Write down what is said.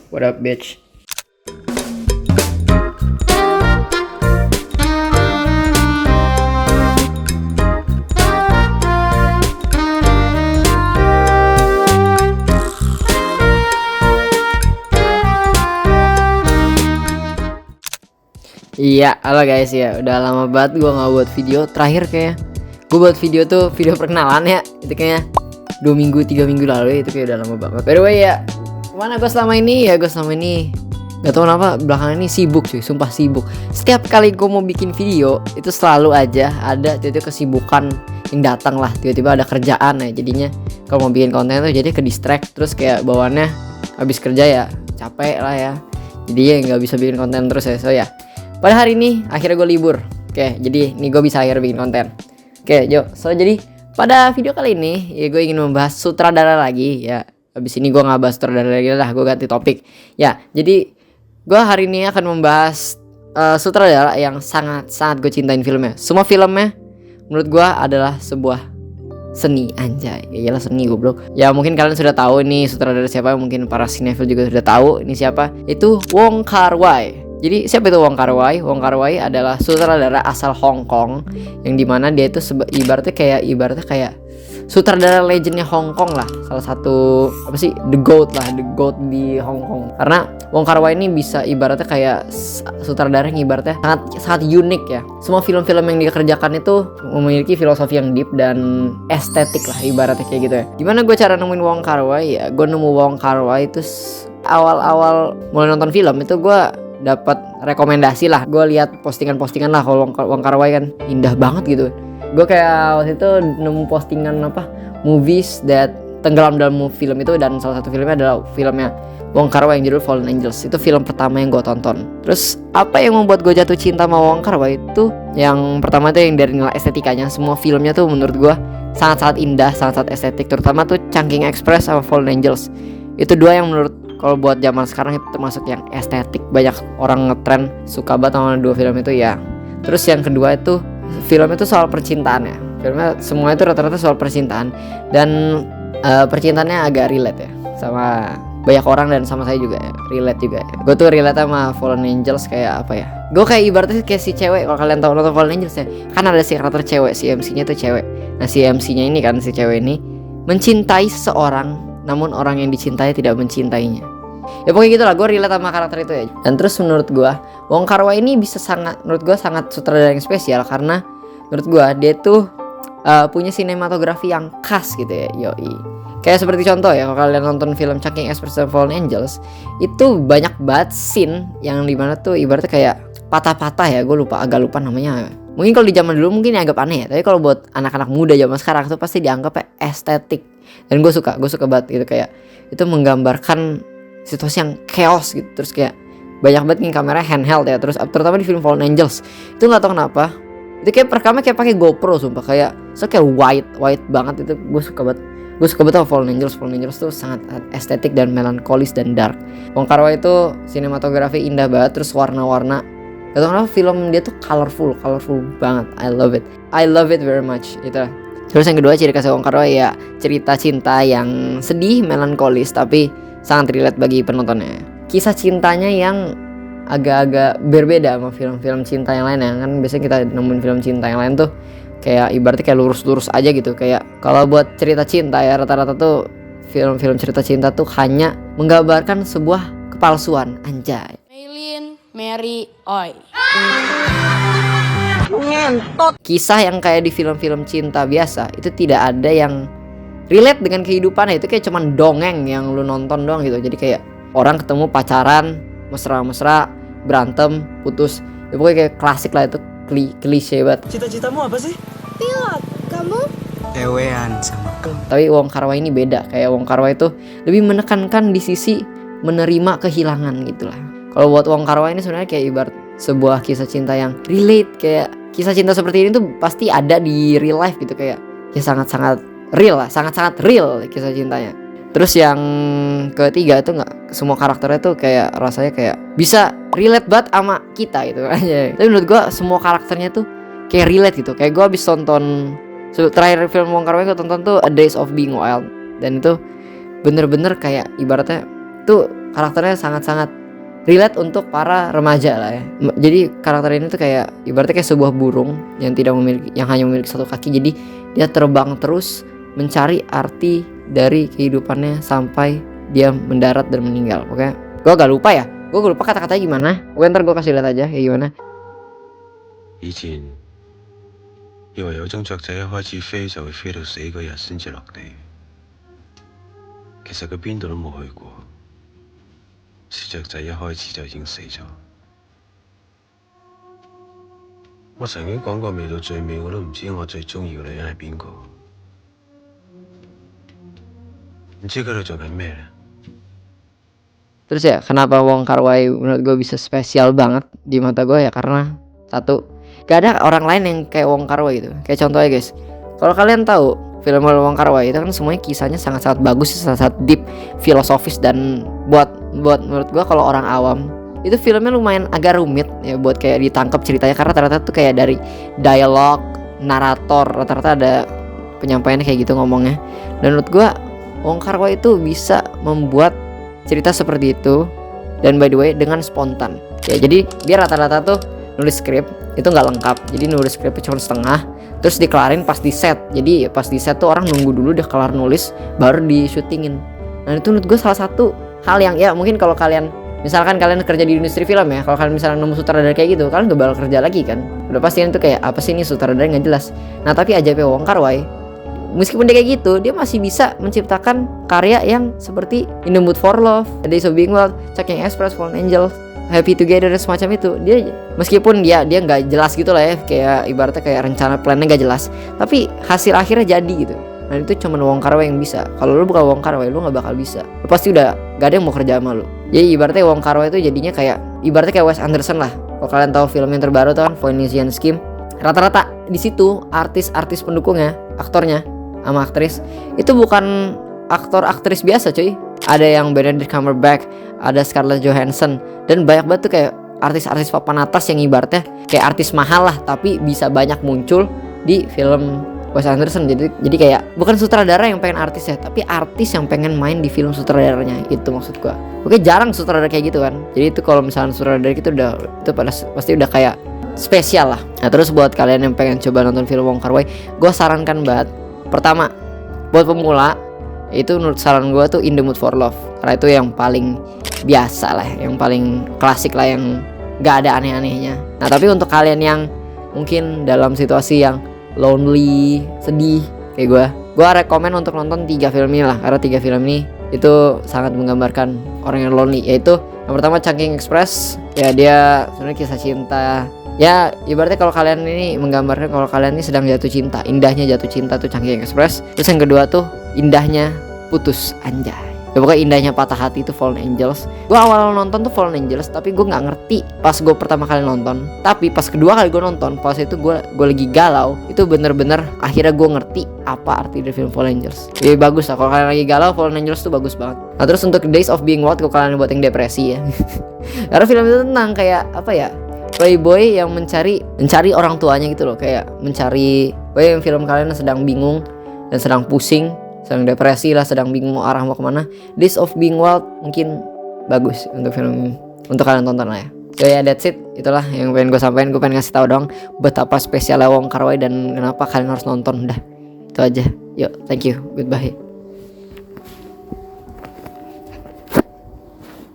What up, bitch? Iya, halo guys ya. Udah lama banget gue nggak buat video. Terakhir kayak gue buat video tuh video perkenalan ya. Itu kayaknya 2 minggu 3 minggu lalu. Itu kayak udah lama banget. By the way ya, kemana gue selama ini? Ya gue selama ini gak tau kenapa belakangan ini sibuk cuy. Sumpah sibuk. Setiap kali gue mau bikin video itu selalu aja ada tiba-tiba kesibukan yang datang lah. Tiba-tiba ada kerjaan ya. Jadinya kalau mau bikin konten tuh jadi ke distract. Terus kayak bawaannya habis kerja ya capek lah ya. Jadi ya nggak bisa bikin konten terus ya. So ya, pada hari ini akhirnya gue libur. Oke, jadi nih gue bisa akhirnya bikin konten. Oke, so jadi pada video kali ini ya gue ingin membahas sutradara lagi ya. Habis ini gue nggak bahas sutradara lagi lah, gue ganti topik. Ya, jadi gue hari ini akan membahas sutradara yang sangat gue cintain filmnya. Semua filmnya menurut gue adalah sebuah seni, anjay. Ya iyalah seni goblok. Ya mungkin kalian sudah tahu ini sutradara siapa, mungkin para sinetron juga sudah tahu ini siapa. Itu Wong Kar-wai. Jadi siapa itu Wong Kar-wai? Wong Kar-wai adalah sutradara asal Hong Kong yang dimana dia itu ibaratnya kayak sutradara legendnya Hong Kong lah. Salah satu apa sih the goat di Hong Kong. Karena Wong Kar-wai ini bisa ibaratnya kayak sutradara yang ibaratnya sangat unik ya. Semua film-film yang dia kerjakan itu memiliki filosofi yang deep dan estetik lah ibaratnya kayak gitu ya. Gimana gue cara nemuin Wong Kar-wai ya? Gue nemu Wong Kar-wai itu awal-awal mulai nonton film itu gue dapat rekomendasi lah. Gue lihat postingan-postingan lah kalau Wong Kar-wai kan indah banget gitu. Gue kayak waktu itu nemu postingan movies that tenggelam dalam film itu, dan salah satu filmnya adalah filmnya Wong Kar-wai yang judul Fallen Angels. Itu film pertama yang gue tonton. Terus apa yang membuat gue jatuh cinta sama Wong Kar-wai itu yang pertama tuh yang dari nilai estetikanya. Semua filmnya tuh menurut gue sangat-sangat indah, sangat-sangat estetik. Terutama tuh Chungking Express sama Fallen Angels. Itu dua yang menurut kalau buat zaman sekarang itu termasuk yang estetik. Banyak orang ngetren suka banget sama dua film itu ya. Terus yang kedua itu film itu soal percintaan ya. Filmnya semua itu rata-rata soal percintaan. Dan percintaannya agak relate ya sama banyak orang dan sama saya juga ya. Relate juga ya. Gue tuh relate sama Fallen Angels kayak apa ya, gue kayak ibaratnya kayak si cewek. Kalau kalian tahu nonton Fallen Angels ya, kan ada si karakter cewek, si MC-nya tuh cewek. Nah si MC-nya ini kan, si cewek ini mencintai seseorang namun orang yang dicintai tidak mencintainya. Ya pokoknya gitu lah, gue relate sama karakter itu ya. Dan terus menurut gue Wong Kar-wai ini bisa sangat sutradara yang spesial. Karena menurut gue dia tuh punya sinematografi yang khas gitu ya. Yoi. Kayak seperti contoh ya, kalau kalian nonton film Chungking Express dan Fallen Angels, itu banyak banget scene yang dimana tuh ibaratnya kayak patah-patah ya. Gue agak lupa namanya. Mungkin kalau di zaman dulu mungkin agak aneh ya, tapi kalau buat anak-anak muda zaman sekarang tuh pasti dianggap estetik. Dan gue suka banget gitu, kayak itu menggambarkan situasi yang chaos gitu. Terus kayak banyak banget nih kamera handheld ya. Terus terutama di film Fallen Angels itu nggak tahu kenapa itu kayak perekamnya kayak pakai GoPro, sumpah kayak white banget. Itu gue suka banget sama Fallen Angels tuh sangat estetik dan melankolis dan dark. Wong Kar-wai itu sinematografi indah banget. Terus warna-warna, gak tau kenapa film dia tuh colorful banget. I love it very much itu. Terus yang kedua ciri khas Wong Kar-wai ya cerita cinta yang sedih, melankolis, tapi sangat relate bagi penontonnya. Kisah cintanya yang agak-agak berbeda sama film-film cinta yang lain ya. Kan biasanya kita nemuin film cinta yang lain tuh kayak ibaratnya kayak lurus-lurus aja gitu. Kayak kalau buat cerita cinta ya rata-rata tuh film-film cerita cinta tuh hanya menggambarkan sebuah kepalsuan, anjay. Maylin Mary Oi. Kisah yang kayak di film-film cinta biasa itu tidak ada yang relate dengan kehidupannya. Itu kayak cuman dongeng yang lu nonton doang gitu. Jadi kayak orang ketemu pacaran, mesra-mesra, berantem, putus. Ya pokoknya kayak klasik lah, itu klise banget. Cita-citamu apa sih? Pilot, kamu? Ewean sama kamu. Tapi Wong Kar-wai ini beda. Kayak Wong Kar-wai itu lebih menekankan di sisi menerima kehilangan gitu lah. Kalau buat Wong Kar-wai ini sebenarnya kayak ibarat sebuah kisah cinta yang relate. Kayak kisah cinta seperti ini tuh pasti ada di real life gitu. Kayak ya sangat-sangat real lah, sangat-sangat real kisah cintanya. Terus yang ketiga itu nggak semua karakternya tuh kayak rasanya kayak bisa relate banget sama kita gitu aja. Tapi menurut gue semua karakternya tuh kayak relate gitu. Kayak gue abis tonton terakhir film Wong Kar-wai gue tonton tuh A Days of Being Wild, dan itu bener-bener kayak ibaratnya tuh karakternya sangat-sangat relate untuk para remaja lah ya. Jadi karakter ini tuh kayak ibaratnya kayak sebuah burung yang hanya memiliki satu kaki. Jadi dia terbang terus mencari arti dari kehidupannya sampai dia mendarat dan meninggal. Oke, gue gak lupa ya. Gue lupa kata-katanya gimana. Oke, ntar gue kasih lihat aja kayak gimana. 以前以為有種雀仔一開始飛就會飛到死嗰日先至落地，其實佢邊度都冇去過。小雀仔一開始就已經死咗。我曾經講過，未到最尾我都唔知我最中意嘅女人係邊個，唔知佢哋做緊咩呢？ Terus ya kenapa Wong Kar-wai menurut gue bisa spesial banget di mata gue ya karena satu, gak ada orang lain yang kayak Wong Kar-wai gitu. Kayak contohnya guys, kalau kalian tahu film Wong Kar-wai itu kan semuanya kisahnya sangat-sangat bagus, sangat-sangat deep, filosofis, dan buat menurut gue kalau orang awam itu filmnya lumayan agak rumit ya buat kayak ditangkap ceritanya karena rata-rata tuh kayak dari dialog, narator, rata-rata ada penyampaiannya kayak gitu ngomongnya. Dan menurut gue Wong Kar-wai itu bisa membuat cerita seperti itu, dan by the way dengan spontan ya. Jadi dia rata-rata tuh nulis skrip itu nggak lengkap, jadi nulis skripnya cuma setengah terus dikelarin pas di set. Jadi pas di set tuh orang nunggu dulu dia kelar nulis baru di syutingin. Nah itu menurut gue salah satu hal yang ya mungkin kalau kalian misalkan kalian kerja di industri film ya, kalau kalian misalnya nemu sutradara kayak gitu kalian gak bakal kerja lagi kan, udah pasti itu kayak apa sih ini sutradara nggak jelas. Nah tapi ajaibnya Wong Kar-wai, meskipun dia kayak gitu, dia masih bisa menciptakan karya yang seperti In the Mood for Love, Days of Being Wild, Chungking Express, Fallen Angels, Happy Together, semacam itu. Dia meskipun dia nggak jelas gitu lah ya, kayak ibaratnya kayak rencana plannya nggak jelas, tapi hasil akhirnya jadi gitu. Nah itu cuma Wong Kar-wai yang bisa. Kalau lu bukan Wong Kar-wai, lu nggak bakal bisa. Lu pasti udah gak ada yang mau kerja sama lu. Jadi ibaratnya Wong Kar-wai itu jadinya kayak ibaratnya kayak Wes Anderson lah. Kalau kalian tahu film yang terbaru tuh kan Phoenician Scheme, rata-rata di situ artis-artis pendukungnya, aktornya sama aktris itu bukan aktor aktris biasa cuy. Ada yang Benedict Cumberbatch, ada Scarlett Johansson, dan banyak banget tuh kayak artis-artis papan atas yang ibaratnya kayak artis mahal lah tapi bisa banyak muncul di film Wes Anderson. Jadi kayak bukan sutradara yang pengen artis ya, tapi artis yang pengen main di film sutradaranya, itu maksud gua. Oke, jarang sutradara kayak gitu kan. Jadi itu kalau misalnya sutradara gitu itu pasti udah kayak spesial lah. Nah terus buat kalian yang pengen coba nonton film Wong Kar-wai, gua sarankan banget. Pertama, buat pemula itu menurut saran gue tuh In the Mood for Love, karena itu yang paling biasa lah, yang paling klasik lah, yang gak ada aneh-anehnya. Nah tapi untuk kalian yang mungkin dalam situasi yang lonely, sedih kayak gue rekomen untuk nonton 3 film ini lah, karena 3 film ini itu sangat menggambarkan orang yang lonely. Yaitu yang pertama Chungking Express, ya dia sebenarnya kisah cinta. Ya ibaratnya kalau kalian ini menggambarkan kalau kalian ini sedang jatuh cinta, indahnya jatuh cinta tuh Chungking Express. Terus yang kedua tuh indahnya putus, anjay. Ya pokoknya indahnya patah hati itu Fallen Angels. Gue awal nonton tuh Fallen Angels, tapi gue nggak ngerti pas gue pertama kali nonton. Tapi pas kedua kali gue nonton, pas itu gue lagi galau, itu bener-bener akhirnya gue ngerti apa arti dari film Fallen Angels. Jadi bagus lah kalau kalian lagi galau, Fallen Angels tuh bagus banget. Nah terus untuk Days of Being Wild, kalau kalian buat yang depresi ya, karena film itu tentang kayak apa ya, playboy yang mencari orang tuanya gitu loh, kayak mencari yang film kalian sedang bingung dan sedang pusing, sedang depresi lah, sedang bingung mau arah mau kemana. Days of Being Wild mungkin bagus untuk film untuk kalian tonton lah ya. So ya that's it, itulah yang pengen gue sampaikan. Gue pengen ngasih tahu dong betapa spesialnya Wong Kar-wai dan kenapa kalian harus nonton. Udah itu aja. Yuk, thank you, goodbye.